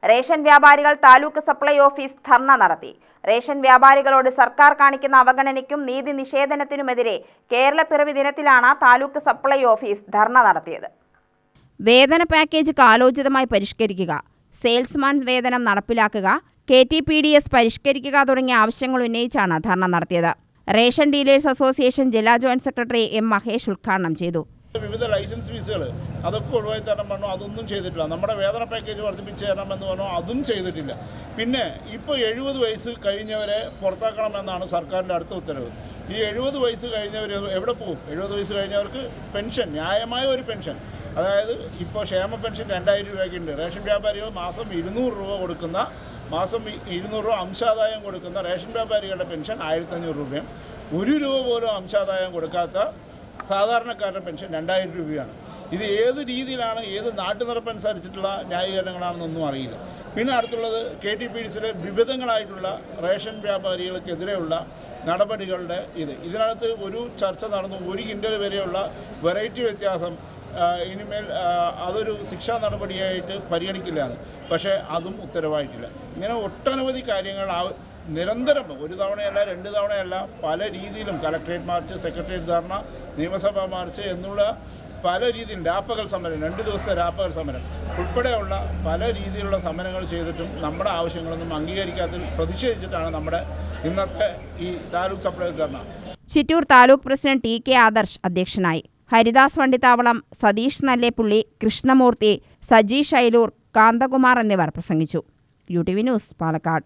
Ration വ്യാപാരികൾ taluk supply office ധർണ നടത്തി. Ration വ്യാപാരികളോട് സർക്കാർ കാണിക്കുന്ന അവഗണനയ്ക്കും നീതി നിഷേധനത്തിനുമെതിരെ കേരളപ്പിറവി ദിനത്തിലാണ് താലൂക്ക് സപ്ലൈ ഓഫീസ് ധർണ നടത്തിയത്. വേതന പാക്കേജ് കാലോചിതമായി പരിഷ്കരിക്കുക, സെയിൽസ്മാൻ വേതനം നടപ്പിലാക്കുക, KTPDS പരിഷ്കരിക്കുക തുടങ്ങിയ ആവശ്യങ്ങൾ ഉന്നയിച്ചാണ് ധർണ നടത്തിയത്. റേഷൻ ഡീലേഴ്സ് അസോസിയേഷൻ ജില്ലാ ജോയിന്റ് സെക്രട്ടറി M. മഹേഷ് ഉദ്ഘാടനം ചെയ്തു. വിവിധ ലൈസൻസ് ഫീസുകൾ അതൊക്കെ ഒഴിവാക്കി തരണം പറഞ്ഞു, അതൊന്നും ചെയ്തിട്ടില്ല. നമ്മുടെ വേതന പാക്കേജ് വർദ്ധിപ്പിച്ച് തരണമെന്ന് പറഞ്ഞു, അതും ചെയ്തിട്ടില്ല. പിന്നെ ഇപ്പോൾ 70 വയസ്സ് കഴിഞ്ഞവരെ പുറത്താക്കണമെന്നാണ് സർക്കാരിൻ്റെ അടുത്ത ഉത്തരവ്. ഈ 70 വയസ്സ് കഴിഞ്ഞവർ എവിടെ പോകും? 70 വയസ്സ് കഴിഞ്ഞവർക്ക് പെൻഷൻ, ന്യായമായ ഒരു പെൻഷൻ, അതായത് ഇപ്പോൾ ക്ഷേമ പെൻഷൻ 2000 രൂപയ്ക്കുണ്ട്. റേഷൻ വ്യാപാരികൾ മാസം 200 രൂപ കൊടുക്കുന്ന, മാസം 200 രൂപ അംശാദായം കൊടുക്കുന്ന റേഷൻ വ്യാപാരികളുടെ പെൻഷൻ 1500 രൂപയും, 1 രൂപ പോലും അംശാദായം കൊടുക്കാത്ത സാധാരണക്കാരുടെ പെൻഷൻ 2000 രൂപയാണ്. ഇത് ഏത് രീതിയിലാണ്, ഏത് നാട്ടുനടപ്പനുസരിച്ചിട്ടുള്ള ന്യായീകരണങ്ങളാണെന്നൊന്നും അറിയില്ല. പിന്നെ അടുത്തുള്ളത് KTPDSയിലെ വിവിധങ്ങളായിട്ടുള്ള റേഷൻ വ്യാപാരികൾക്കെതിരെയുള്ള നടപടികളുടെ ഇതിനകത്ത് ഒരു ചർച്ച നടന്നു. 1 കിൻഡൽ വരെയുള്ള വെറൈറ്റി വ്യത്യാസം ഇനിമേൽ അതൊരു ശിക്ഷാ നടപടിയായിട്ട് പരിഗണിക്കില്ലാണ്. പക്ഷേ അതും ഉത്തരവായിട്ടില്ല. ഇങ്ങനെ ഒട്ടനവധി കാര്യങ്ങൾ നിരന്തരം, ഒരു തവണയല്ല 2 തവണയല്ല, പല രീതിയിലും കളക്ട്രേറ്റ് മാർച്ച്, സെക്രട്ടേറിയറ്റ് ധർണ, നിയമസഭാ മാർച്ച് എന്നുള്ള പല രീതിയിലും രാപ്പകൽ സമരം, 2 ദിവസത്തെ രാപ്പകൽ സമരം ഉൾപ്പെടെയുള്ള പല രീതിയിലുള്ള സമരങ്ങൾ ചെയ്തിട്ടും നമ്മുടെ ആവശ്യങ്ങളൊന്നും അംഗീകരിക്കാത്തതിൽ പ്രതിഷേധിച്ചിട്ടാണ് നമ്മുടെ ഇന്നത്തെ ഈ താലൂക്ക് സപ്ലൈ ധർണ. ചിറ്റൂർ താലൂക്ക് പ്രസിഡന്റ് TK ആദർശ് അധ്യക്ഷനായി. ഹരിദാസ് വണ്ടിത്താവളം, സതീഷ് നല്ലേപ്പുള്ളി, കൃഷ്ണമൂർത്തി, സജി ഷൈലൂർ, കാന്തകുമാർ എന്നിവർ പ്രസംഗിച്ചു. UTV news, Palakkad.